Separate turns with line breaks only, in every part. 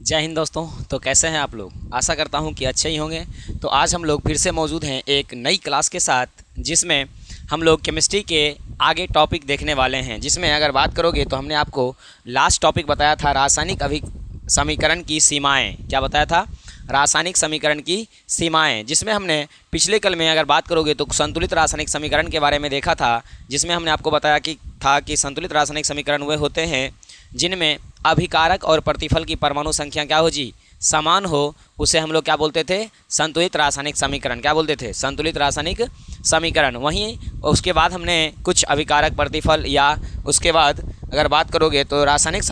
जय हिंद दोस्तों। तो कैसे हैं आप लोग? आशा करता हूं कि अच्छे ही होंगे। तो आज हम लोग फिर से मौजूद हैं एक नई क्लास के साथ, जिसमें हम लोग केमिस्ट्री के आगे टॉपिक देखने वाले हैं। जिसमें अगर बात करोगे तो हमने आपको लास्ट टॉपिक बताया था रासायनिक समीकरण की सीमाएं। क्या बताया था? रासायनिक समीकरण की सीमाएं। जिसमें हमने पिछले कल में अगर बात करोगे तो संतुलित रासायनिक समीकरण के बारे में देखा था, जिसमें हमने आपको बताया कि संतुलित रासायनिक समीकरण वे होते हैं जिनमें अभिकारक और प्रतिफल की परमाणु संख्या क्या हो जी, समान हो। उसे हम लोग क्या बोलते थे? संतुलित रासायनिक समीकरण। क्या बोलते थे? संतुलित रासायनिक समीकरण। वहीं उसके बाद हमने कुछ अभिकारक, प्रतिफल, या उसके बाद अगर बात करोगे तो रासायनिक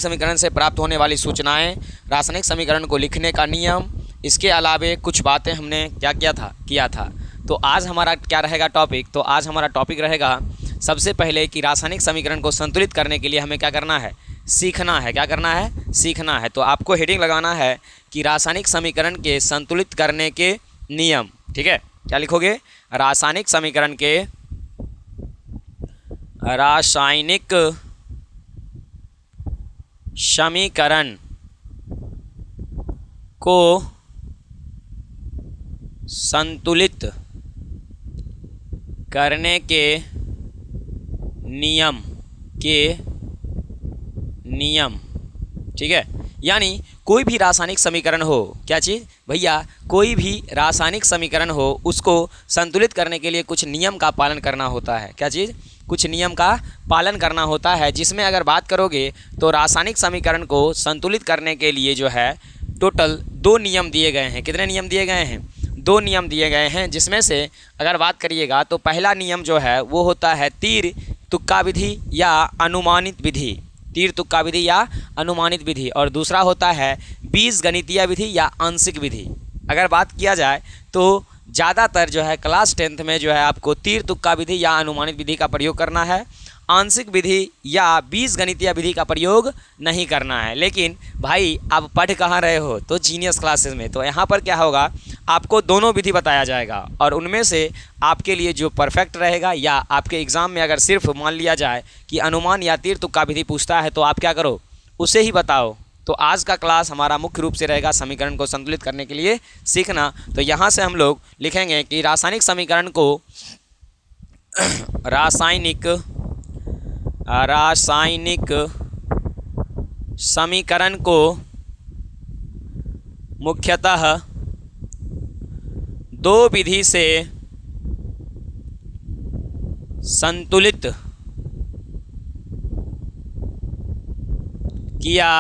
समीकरण से प्राप्त होने वाली सूचनाएं, रासायनिक समीकरण को लिखने का नियम, इसके अलावे कुछ बातें हमने क्या किया था। तो आज हमारा क्या रहेगा टॉपिक? तो आज हमारा टॉपिक रहेगा सबसे पहले कि रासायनिक समीकरण को संतुलित करने के लिए हमें क्या करना है? सीखना है। क्या करना है? सीखना है। तो आपको हेडिंग लगाना है कि रासायनिक समीकरण के संतुलित करने के नियम। ठीक है, क्या लिखोगे? रासायनिक समीकरण को संतुलित करने के नियम। ठीक है, यानी कोई भी रासायनिक समीकरण हो, क्या चीज़ भैया? कोई भी रासायनिक समीकरण हो, उसको संतुलित करने के लिए कुछ नियम का पालन करना होता है। क्या चीज़? कुछ नियम का पालन करना होता है। जिसमें अगर बात करोगे तो रासायनिक समीकरण को संतुलित करने के लिए जो है टोटल 2 नियम दिए गए हैं। कितने नियम दिए गए हैं? 2 नियम दिए गए हैं। जिसमें से अगर बात करिएगा तो पहला नियम जो है वो होता है तीर तुक्का विधि या अनुमानित विधि। तीर तुक्का विधि या अनुमानित विधि। और दूसरा होता है बीजगणितीय विधि या आंशिक विधि। अगर बात किया जाए तो ज़्यादातर जो है क्लास 10th में जो है आपको तीर तुक्का विधि या अनुमानित विधि का प्रयोग करना है। आंशिक विधि या बीजगणितीय विधि का प्रयोग नहीं करना है। लेकिन भाई आप पढ़ कहाँ रहे हो? तो जीनियस क्लासेस में। तो यहाँ पर क्या होगा, आपको दोनों विधि बताया जाएगा और उनमें से आपके लिए जो परफेक्ट रहेगा, या आपके एग्ज़ाम में अगर सिर्फ मान लिया जाए कि अनुमान या तीर तुक्का विधि पूछता है तो आप क्या करो? उसे ही बताओ। तो आज का क्लास हमारा मुख्य रूप से रहेगा समीकरण को संतुलित करने के लिए सीखना। तो यहाँ से हम लोग लिखेंगे कि रासायनिक समीकरण को मुख्यतः 2 विधि से संतुलित किया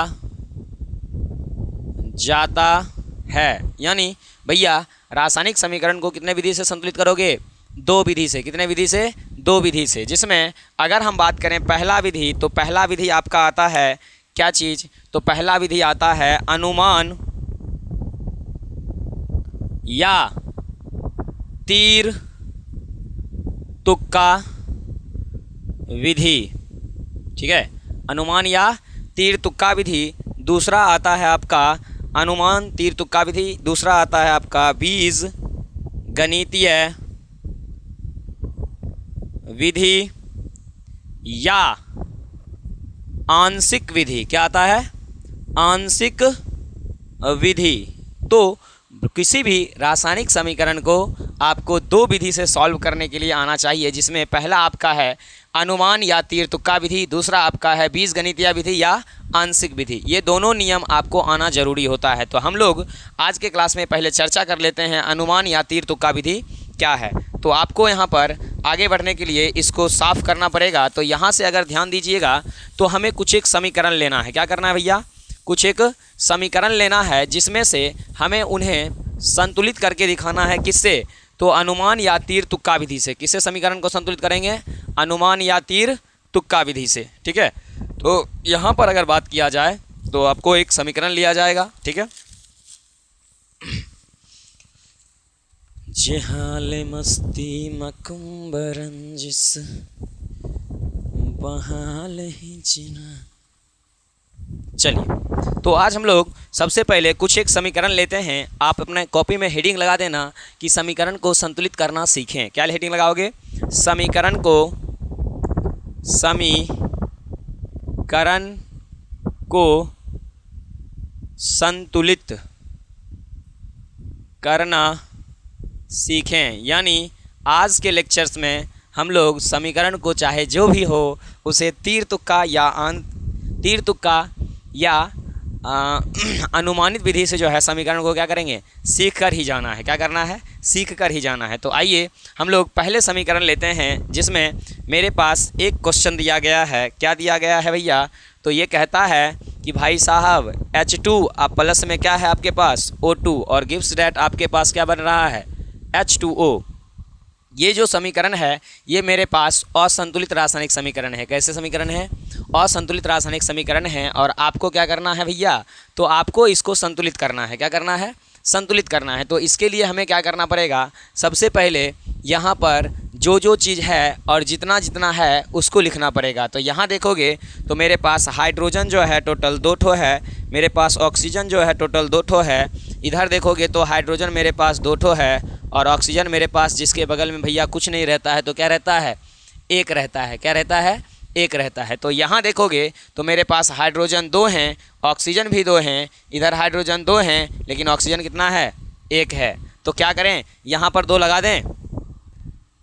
जाता है। यानी भैया रासायनिक समीकरण को कितने विधि से संतुलित करोगे? 2 विधि से। कितने विधि से? 2 विधि से। जिसमें अगर हम बात करें पहला विधि, तो पहला विधि आपका आता है क्या चीज़? तो पहला विधि आता है अनुमान या तीर तुक्का विधि। ठीक है, अनुमान या तीर तुक्का विधि। दूसरा आता है आपका अनुमान तीर तुक्का विधि। दूसरा आता है आपका बीज गणितीय विधि या आंशिक विधि। क्या आता है? आंशिक विधि। तो किसी भी रासायनिक समीकरण को आपको 2 विधि से सॉल्व करने के लिए आना चाहिए। जिसमें पहला आपका है अनुमान या तीर तुक्का विधि, दूसरा आपका है बीजगणितीय विधि या आंशिक विधि। ये दोनों नियम आपको आना जरूरी होता है। तो हम लोग आज के क्लास में पहले चर्चा कर लेते हैं अनुमान या तीर तुक्का विधि क्या है। तो आपको यहाँ पर आगे बढ़ने के लिए इसको साफ करना पड़ेगा। तो यहाँ से अगर ध्यान दीजिएगा तो हमें कुछ एक समीकरण लेना है। क्या करना है भैया? कुछ एक समीकरण लेना है, जिसमें से हमें उन्हें संतुलित करके दिखाना है। किससे? तो अनुमान या तीर तुक्का विधि से। किससे समीकरण को संतुलित करेंगे? अनुमान या तीर तुक्का विधि से। ठीक है, तो यहाँ पर अगर बात किया जाए तो आपको एक समीकरण लिया जाएगा। ठीक है, जहाले मस्ती मकुम्बरंजिस बहाल ही जिना। चलिए, तो आज हम लोग सबसे पहले कुछ एक समीकरण लेते हैं। आप अपने कॉपी में हेडिंग लगा देना कि समीकरण को संतुलित करना सीखें। क्या हेडिंग लगाओगे? समीकरण को संतुलित करना सीखें। यानी आज के लेक्चर्स में हम लोग समीकरण को चाहे जो भी हो उसे तीर तुक्का या अनुमानित विधि से जो है समीकरण को क्या करेंगे, सीख कर ही जाना है। क्या करना है, सीख कर ही जाना है। तो आइए हम लोग पहले समीकरण लेते हैं, जिसमें मेरे पास एक क्वेश्चन दिया गया है। क्या दिया गया है भैया, तो ये कहता है कि भाई साहब H2 आप प्लस में क्या है आपके पास O2 और गिव्स दैट आपके पास क्या बन रहा है H2O। ये जो समीकरण है ये मेरे पास असंतुलित रासायनिक समीकरण है। कैसे समीकरण है, असंतुलित रासायनिक समीकरण है। और आपको क्या करना है भैया, तो आपको इसको संतुलित करना है। क्या करना है, संतुलित करना है। तो इसके लिए हमें क्या करना पड़ेगा, सबसे पहले यहाँ पर जो जो चीज़ है और जितना जितना है उसको लिखना पड़ेगा। तो यहाँ देखोगे तो मेरे पास हाइड्रोजन जो है टोटल 2 ठो है, मेरे पास ऑक्सीजन जो है टोटल 2 ठो है। इधर देखोगे तो हाइड्रोजन मेरे पास 2 ठो है और ऑक्सीजन मेरे पास, जिसके बगल में भैया कुछ नहीं रहता है, तो क्या रहता है, एक रहता है। क्या रहता है, एक रहता है। तो यहाँ देखोगे तो मेरे पास हाइड्रोजन 2 हैं, ऑक्सीजन भी 2 हैं। इधर हाइड्रोजन 2 हैं लेकिन ऑक्सीजन कितना है, 1 है। तो क्या करें, यहाँ पर 2 लगा दें,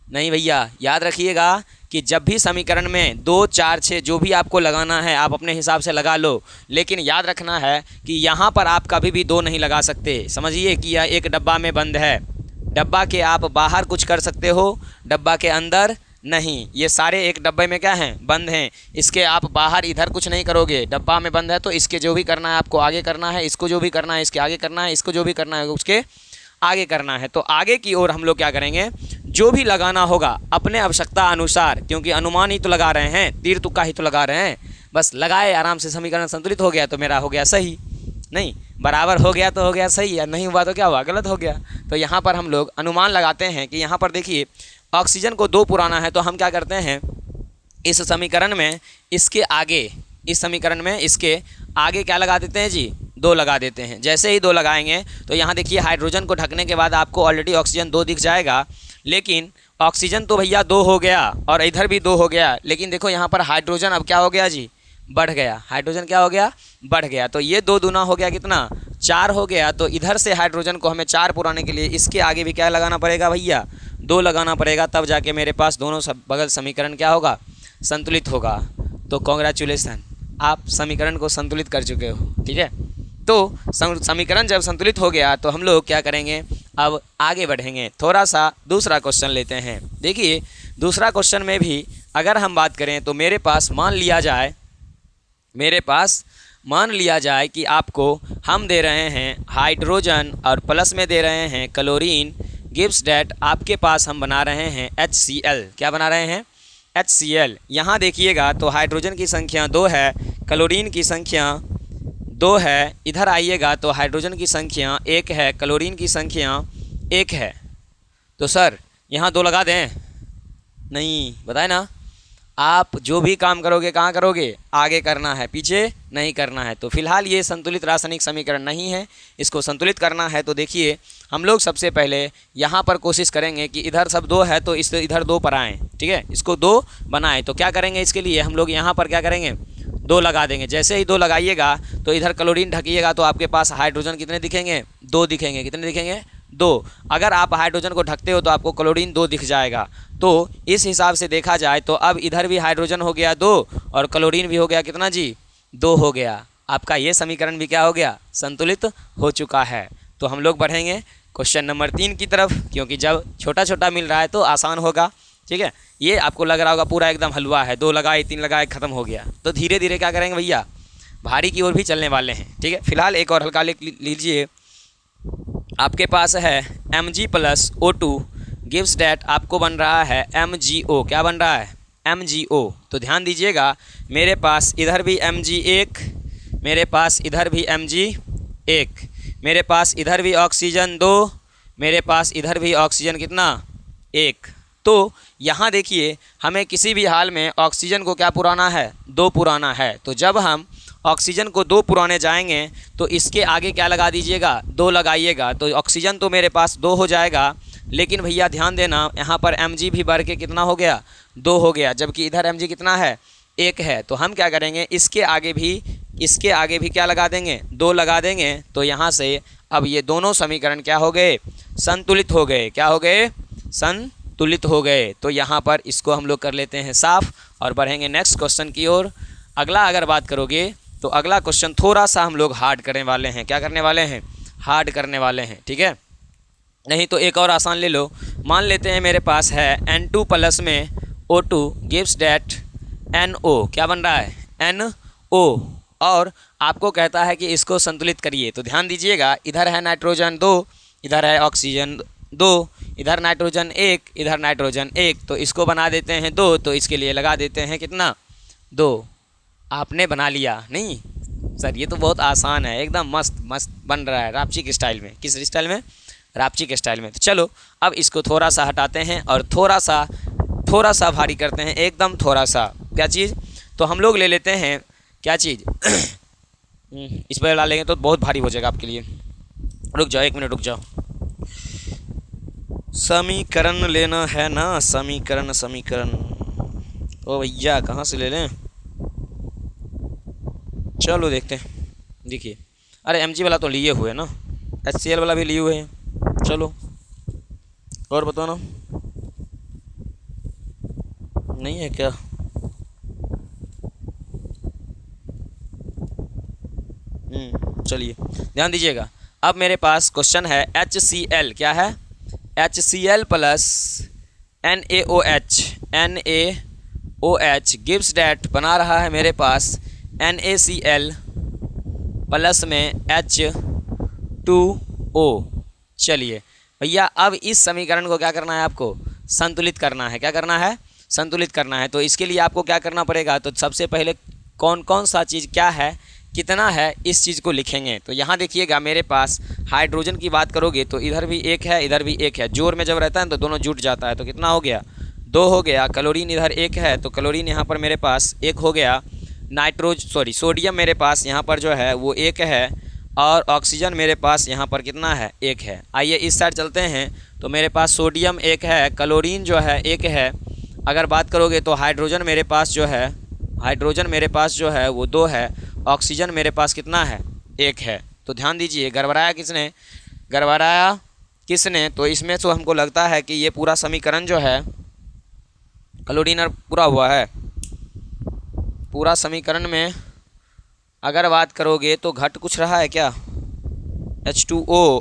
नहीं भैया। याद रखिएगा कि जब भी समीकरण में 2, 4, 6 जो भी आपको लगाना है आप अपने हिसाब से लगा लो, लेकिन याद रखना है कि यहाँ पर आप कभी भी 2 नहीं लगा सकते। समझिए कि यह एक डब्बा में बंद है, डब्बा के आप बाहर कुछ कर सकते हो, डब्बा के अंदर नहीं। ये सारे एक डब्बे में क्या हैं, बंद हैं। इसके आप बाहर इधर कुछ नहीं करोगे, डब्बा में बंद है। तो इसके जो भी करना है आपको आगे करना है, इसको जो भी करना है इसके आगे करना है, इसको जो भी करना है उसके आगे करना है। तो आगे की ओर हम लोग क्या करेंगे, जो भी लगाना होगा अपने आवश्यकता अनुसार, क्योंकि अनुमान ही तो लगा रहे हैं, तीर तुक्का ही तो लगा रहे हैं। बस लगाए आराम से, समीकरण संतुलित हो गया तो मेरा हो गया सही, नहीं बराबर हो गया तो हो गया सही, या नहीं हुआ तो क्या हुआ, गलत हो गया। तो यहाँ पर हम लोग अनुमान लगाते हैं कि यहाँ पर देखिए ऑक्सीजन को 2 पुराना है, तो हम क्या करते हैं इस समीकरण में इसके आगे, इस समीकरण में इसके आगे क्या लगा देते हैं जी, 2 लगा देते हैं। जैसे ही 2 लगाएंगे तो यहाँ देखिए हाइड्रोजन को ढकने के बाद आपको ऑलरेडी ऑक्सीजन 2 दिख जाएगा, लेकिन ऑक्सीजन तो भैया 2 हो गया और इधर भी 2 हो गया। लेकिन देखो यहाँ पर हाइड्रोजन अब क्या हो गया जी, बढ़ गया। हाइड्रोजन क्या हो गया, बढ़ गया। तो ये 2 दूना हो गया कितना, 4 हो गया। तो इधर से हाइड्रोजन को हमें 4 पुराने के लिए इसके आगे भी क्या लगाना पड़ेगा भैया, 2 लगाना पड़ेगा, तब जाके मेरे पास दोनों सब बगल समीकरण क्या होगा, संतुलित होगा। तो कॉन्ग्रेचुलेसन, आप समीकरण को संतुलित कर चुके हो। ठीक है, तो समीकरण जब संतुलित हो गया तो हम लोग क्या करेंगे, अब आगे बढ़ेंगे। थोड़ा सा दूसरा क्वेश्चन लेते हैं। देखिए दूसरा क्वेश्चन में भी अगर हम बात करें तो मेरे पास मान लिया जाए कि आपको हम दे रहे हैं हाइड्रोजन और प्लस में दे रहे हैं क्लोरीन, गिव्स दैट आपके पास हम बना रहे हैं HCl। क्या बना रहे हैं, HCl। यहाँ देखिएगा तो हाइड्रोजन की संख्या 2 है, क्लोरीन की संख्या 2 है। इधर आइएगा तो हाइड्रोजन की संख्या 1 है, क्लोरीन की संख्या 1 है। तो सर यहाँ 2 लगा दें, नहीं बताए ना, आप जो भी काम करोगे कहाँ करोगे, आगे करना है, पीछे नहीं करना है। तो फिलहाल ये संतुलित रासायनिक समीकरण नहीं है, इसको संतुलित करना है। तो देखिए हम लोग सबसे पहले यहाँ पर कोशिश करेंगे कि इधर सब 2 है तो इस इधर 2 पर आएँ। ठीक है, इसको 2 बनाएं। तो क्या करेंगे, इसके लिए हम लोग यहाँ पर क्या करेंगे, 2 लगा देंगे। जैसे ही 2 लगाइएगा तो इधर क्लोरीन ढकिएगा तो आपके पास हाइड्रोजन कितने दिखेंगे, 2 दिखेंगे। कितने दिखेंगे, 2। अगर आप हाइड्रोजन को ढकते हो तो आपको क्लोरीन 2 दिख जाएगा। तो इस हिसाब से देखा जाए तो अब इधर भी हाइड्रोजन हो गया 2 और क्लोरीन भी हो गया कितना जी, 2 हो गया। आपका ये समीकरण भी क्या हो गया, संतुलित हो चुका है। तो हम लोग बढ़ेंगे क्वेश्चन नंबर 3 की तरफ, क्योंकि जब छोटा छोटा मिल रहा है तो आसान होगा। ठीक है, ये आपको लग रहा होगा पूरा एकदम हलवा है, 2 लगाए 3 लगाए ख़त्म हो गया। तो धीरे धीरे क्या करेंगे भैया, भारी की ओर भी चलने वाले हैं। ठीक है, फिलहाल एक और हल्का लिख लीजिए। आपके पास है Mg+O2 गिव्स दैट आपको बन रहा है MgO। क्या बन रहा है, MgO। तो ध्यान दीजिएगा मेरे पास इधर भी Mg1, मेरे पास इधर भी Mg1, मेरे पास इधर भी ऑक्सीजन 2, मेरे पास इधर भी ऑक्सीजन कितना, 1। तो यहाँ देखिए हमें किसी भी हाल में ऑक्सीजन को क्या पुराना है, 2 पुराना है। तो जब हम ऑक्सीजन को 2 पुराने जाएंगे तो इसके आगे क्या लगा दीजिएगा, 2 लगाइएगा। तो ऑक्सीजन तो मेरे पास 2 हो जाएगा, लेकिन भैया ध्यान देना यहाँ पर Mg भी बढ़ के कितना हो गया, 2 हो गया, जबकि इधर Mg कितना है, 1 है। तो हम क्या करेंगे, इसके आगे भी इसके आगे भी क्या लगा देंगे, 2 लगा देंगे, तो यहाँ से अब ये दोनों समीकरण क्या हो गए, संतुलित हो गए। क्या हो गए, संतुलित हो गए। तो यहाँ पर इसको हम लोग कर लेते हैं साफ और बढ़ेंगे नेक्स्ट क्वेश्चन की ओर। अगला अगर बात करोगे तो अगला क्वेश्चन थोड़ा सा हम लोग हार्ड करने वाले हैं। क्या करने वाले हैं, हार्ड करने वाले हैं, ठीक है। नहीं तो एक और आसान ले लो। मान लेते हैं मेरे पास है N2 प्लस में O2 गिव्स डैट NO, क्या बन रहा है, NO, और आपको कहता है कि इसको संतुलित करिए। तो ध्यान दीजिएगा, इधर है नाइट्रोजन 2, इधर है ऑक्सीजन 2, इधर नाइट्रोजन 1, इधर नाइट्रोजन 1, तो इसको बना देते हैं 2, तो इसके लिए लगा देते हैं कितना, 2। आपने बना लिया। नहीं सर ये तो बहुत आसान है, एकदम मस्त मस्त बन रहा है रापची स्टाइल में। किस स्टाइल में, रापची के स्टाइल में। तो चलो अब इसको थोड़ा सा हटाते हैं और थोड़ा सा भारी करते हैं, एकदम थोड़ा सा। क्या चीज़, तो हम लोग ले लेते हैं क्या चीज़ इस पर डालेंगे तो बहुत भारी हो जाएगा आपके लिए। रुक जाओ, 1 मिनट रुक जाओ। समीकरण लेना है ना, समीकरण। ओ भैया कहाँ से ले लें, चलो देखते हैं। देखिए, अरे mg वाला तो लिए हुए ना, HCl वाला भी लिए हुए हैं। चलो और बताओ ना, नहीं है क्या, चलिए ध्यान दीजिएगा। अब मेरे पास क्वेश्चन है HCl, क्या है, HCl plus NaOH gives that बना रहा है मेरे पास NaCl प्लस में H2O। चलिए भैया अब इस समीकरण को क्या करना है, आपको संतुलित करना है। क्या करना है, संतुलित करना है। तो इसके लिए आपको क्या करना पड़ेगा, तो सबसे पहले कौन कौन सा चीज़ क्या है, कितना है, इस चीज़ को लिखेंगे। तो यहाँ देखिएगा मेरे पास हाइड्रोजन की बात करोगे तो इधर भी 1 है, इधर भी 1 है। जोड़ में जब रहता है तो दोनों जुट जाता है, तो कितना हो गया, 2 हो गया। क्लोरीन इधर 1 है, तो क्लोरीन यहाँ पर मेरे पास 1 हो गया। सोडियम मेरे पास यहाँ पर जो है वो 1 है, और ऑक्सीजन मेरे पास यहाँ पर कितना है, 1 है। आइए इस साइड चलते हैं, तो मेरे पास सोडियम 1 है, क्लोरीन जो है 1 है। अगर बात करोगे तो हाइड्रोजन मेरे पास जो है वो 2 है, ऑक्सीजन मेरे पास कितना है, 1 है। तो ध्यान दीजिए, गड़बड़ाया किसने, तो इसमें तो हमको लगता है कि ये पूरा समीकरण जो है क्लोरीन पूरा हुआ है। पूरा समीकरण में अगर बात करोगे तो घट कुछ रहा है क्या, H2O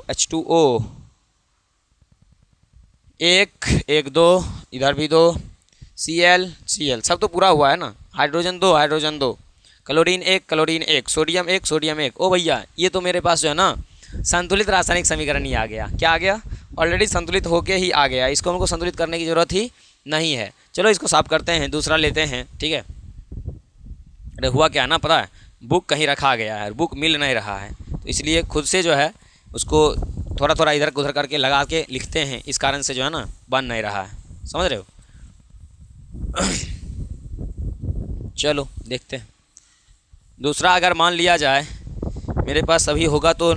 1 2, इधर भी 2, Cl सब तो पूरा हुआ है ना। Hydrogen 2, chlorine 1, sodium 1। ओ भैया ये तो मेरे पास जो है ना संतुलित रासायनिक समीकरण ही आ गया। क्या आ गया, ऑलरेडी संतुलित होके ही आ गया, इसको हमको संतुलित करने की ज़रूरत ही नहीं है। चलो इसको साफ करते हैं, दूसरा लेते हैं, ठीक है। अरे हुआ क्या ना पता है, बुक कहीं रखा गया है, बुक मिल नहीं रहा है, तो इसलिए खुद से जो है उसको थोड़ा इधर उधर करके लगा के लिखते हैं, इस कारण से जो है ना बन नहीं रहा है, समझ रहे हो। चलो देखते हैं दूसरा। अगर मान लिया जाए मेरे पास अभी होगा तो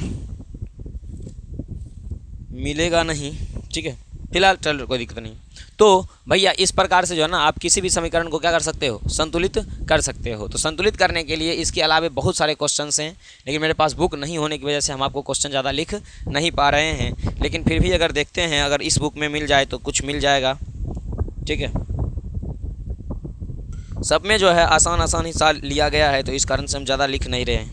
मिलेगा नहीं, ठीक है, फिलहाल चलो कोई दिक्कत नहीं। तो भैया इस प्रकार से जो है ना आप किसी भी समीकरण को क्या कर सकते हो, संतुलित कर सकते हो। तो संतुलित करने के लिए इसके अलावा बहुत सारे क्वेश्चंस हैं, लेकिन मेरे पास बुक नहीं होने की वजह से हम आपको क्वेश्चन ज़्यादा लिख नहीं पा रहे हैं। लेकिन फिर भी अगर देखते हैं, अगर इस बुक में मिल जाए तो कुछ मिल जाएगा, ठीक है। सब में जो है आसान हिस्सा लिया गया है, तो इस कारण से हम ज़्यादा लिख नहीं रहे हैं।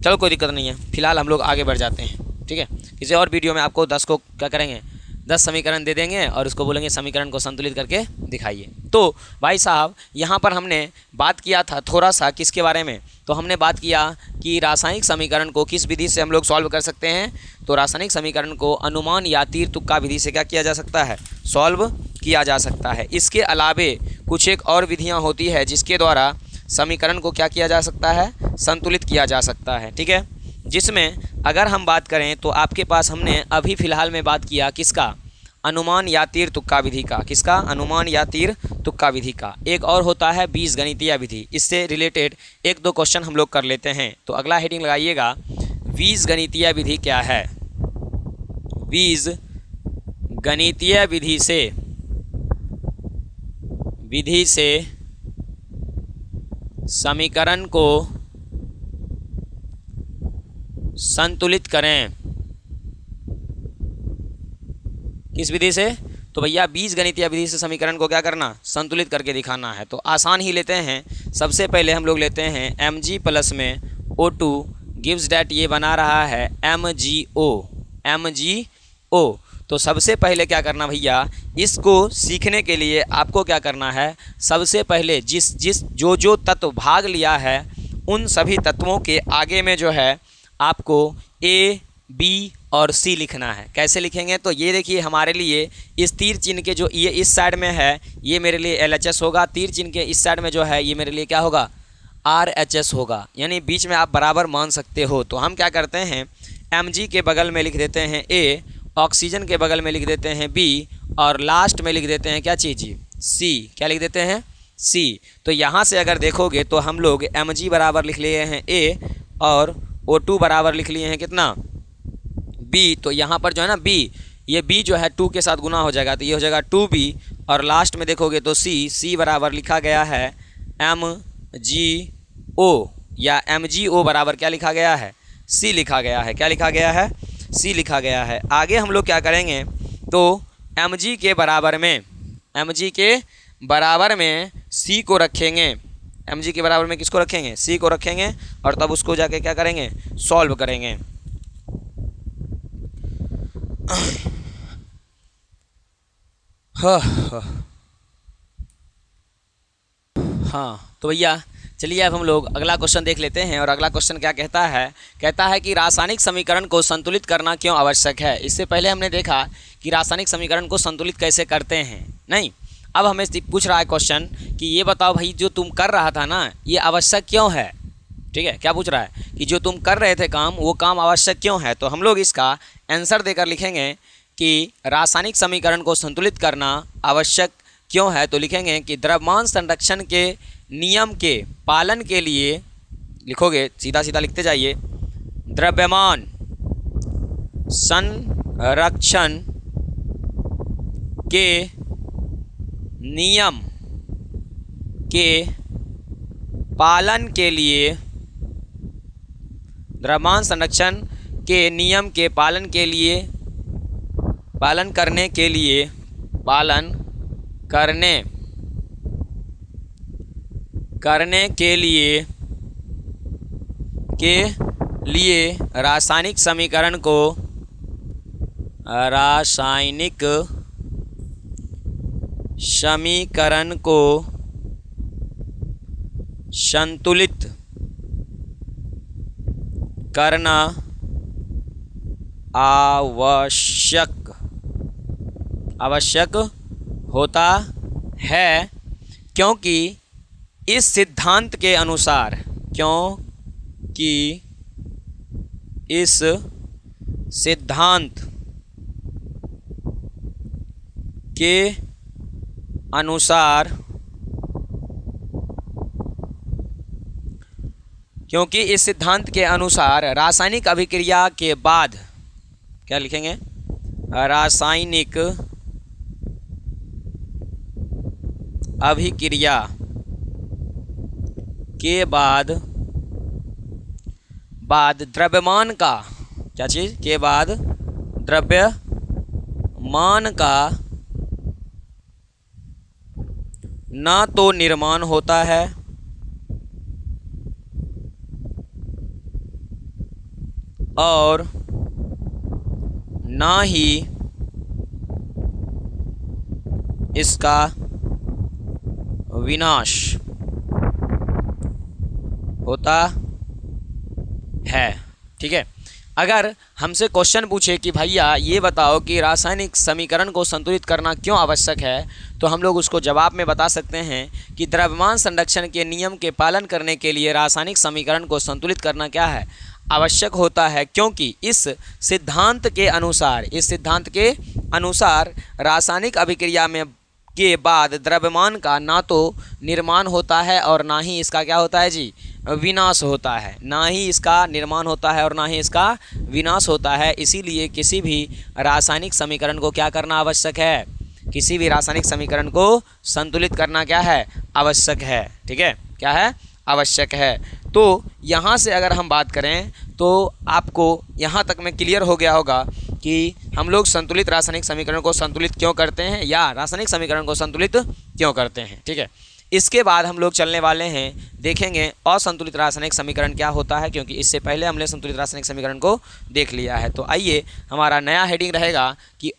चलो कोई दिक्कत नहीं है, फिलहाल हम लोग आगे बढ़ जाते हैं, ठीक है। किसी और वीडियो में आपको 10 को क्या करेंगे, 10 समीकरण दे देंगे और उसको बोलेंगे समीकरण को संतुलित करके दिखाइए। तो भाई साहब यहाँ पर हमने बात किया था थोड़ा सा किसके बारे में, तो हमने बात किया कि रासायनिक समीकरण को किस विधि से हम लोग सॉल्व कर सकते हैं। तो रासायनिक समीकरण को अनुमान या तीर तुक्का विधि से क्या किया जा सकता है, सॉल्व किया जा सकता है। इसके अलावे कुछ एक और विधियाँ होती है जिसके द्वारा समीकरण को क्या किया जा सकता है, संतुलित किया जा सकता है, ठीक है। जिसमें अगर हम बात करें तो आपके पास हमने अभी फ़िलहाल में बात किया किसका, अनुमान या तीर तुक्का विधि का। किसका, अनुमान या तीर तुक्का विधि का। एक और होता है बीजगणितीय विधि। इससे रिलेटेड 1-2 क्वेश्चन हम लोग कर लेते हैं। तो अगला हेडिंग लगाइएगा, बीजगणितीय विधि क्या है। बीजगणितीय विधि से समीकरण को संतुलित करें। किस विधि से? तो भैया बीजगणितीय विधि से समीकरण को क्या करना? संतुलित करके दिखाना है। तो आसान ही लेते हैं। सबसे पहले हम लोग लेते हैं mg प्लस में O2 गिव्स डैट, ये बना रहा है MgO। तो सबसे पहले क्या करना भैया, इसको सीखने के लिए आपको क्या करना है, सबसे पहले जो तत्व भाग लिया है उन सभी तत्वों के आगे में जो है आपको A, B और C लिखना है। कैसे लिखेंगे? तो ये देखिए, हमारे लिए इस तीर चिन्ह के जो ये इस साइड में है ये मेरे लिए LHS होगा, तीर चिन्ह के इस साइड में जो है ये मेरे लिए क्या होगा? RHS होगा, यानी बीच में आप बराबर मान सकते हो। तो हम क्या करते हैं, Mg के बगल में लिख देते हैं A, ऑक्सीजन के बगल में लिख देते हैं B और लास्ट में लिख देते हैं क्या चीज़? C। क्या लिख देते हैं? C। तो यहाँ से अगर देखोगे तो हम लोग Mg बराबर लिख लिए हैं A और O2 बराबर लिख लिए हैं कितना? B। तो यहाँ पर जो है ना B, ये B जो है 2 के साथ गुना हो जाएगा, तो ये हो जाएगा 2B और लास्ट में देखोगे तो C बराबर लिखा गया है MgO, या MgO बराबर क्या लिखा गया है? C लिखा गया है। क्या लिखा गया है? C लिखा गया है। आगे हम लोग क्या करेंगे, तो Mg के बराबर में C को रखेंगे। Mg के बराबर में किसको रखेंगे? C को रखेंगे और तब उसको जाके क्या करेंगे? सॉल्व करेंगे। हाँ, तो भैया चलिए अब हम लोग अगला क्वेश्चन देख लेते हैं। और अगला क्वेश्चन क्या कहता है? कहता है कि रासायनिक समीकरण को संतुलित करना क्यों आवश्यक है। इससे पहले हमने देखा कि रासायनिक समीकरण को संतुलित कैसे करते हैं, नहीं। अब हमें पूछ रहा है क्वेश्चन कि ये बताओ भाई, जो तुम कर रहा था ना ये आवश्यक क्यों है। ठीक है, क्या पूछ रहा है कि जो तुम कर रहे थे काम, वो काम आवश्यक क्यों है। तो हम लोग इसका आंसर देकर लिखेंगे कि रासायनिक समीकरण को संतुलित करना आवश्यक क्यों है। तो लिखेंगे कि द्रव्यमान संरक्षण के नियम के पालन के लिए, लिखोगे सीधा सीधा लिखते जाइए, द्रव्यमान संरक्षण के नियम के पालन के लिए, द्रव्यमान संरक्षण के नियम के पालन के लिए, पालन करने के लिए रासायनिक समीकरण को संतुलित करना आवश्यक होता है, क्योंकि इस सिद्धांत के अनुसार क्योंकि इस सिद्धांत के अनुसार रासायनिक अभिक्रिया के बाद, क्या लिखेंगे, रासायनिक अभिक्रिया के बाद द्रव्यमान का, क्या चीज़ के बाद द्रव्यमान का ना तो निर्माण होता है और ना ही इसका विनाश होता है। ठीक है, अगर हमसे क्वेश्चन पूछे कि भैया ये बताओ कि रासायनिक समीकरण को संतुलित करना क्यों आवश्यक है, तो हम लोग उसको जवाब में बता सकते हैं कि द्रव्यमान संरक्षण के नियम के पालन करने के लिए रासायनिक समीकरण को संतुलित करना क्या है, आवश्यक होता है, क्योंकि इस सिद्धांत के अनुसार रासायनिक अभिक्रिया में के बाद द्रव्यमान का ना तो निर्माण होता है और ना ही इसका क्या होता है जी, विनाश होता है। ना ही इसका निर्माण होता है और ना ही इसका विनाश होता है। इसीलिए किसी भी रासायनिक समीकरण को क्या करना आवश्यक है, किसी भी रासायनिक समीकरण को संतुलित करना क्या है, आवश्यक है। ठीक है, क्या है, आवश्यक है। तो यहाँ से अगर हम बात करें तो आपको यहाँ तक में क्लियर हो गया होगा कि हम लोग संतुलित रासायनिक समीकरण को संतुलित क्यों करते हैं या रासायनिक समीकरण को संतुलित क्यों करते हैं। ठीक है, इसके बाद हम लोग चलने वाले हैं, देखेंगे असंतुलित रासायनिक समीकरण क्या होता है, क्योंकि इससे पहले हमने संतुलित रासायनिक समीकरण को देख लिया है। तो आइए, हमारा नया हेडिंग रहेगा कि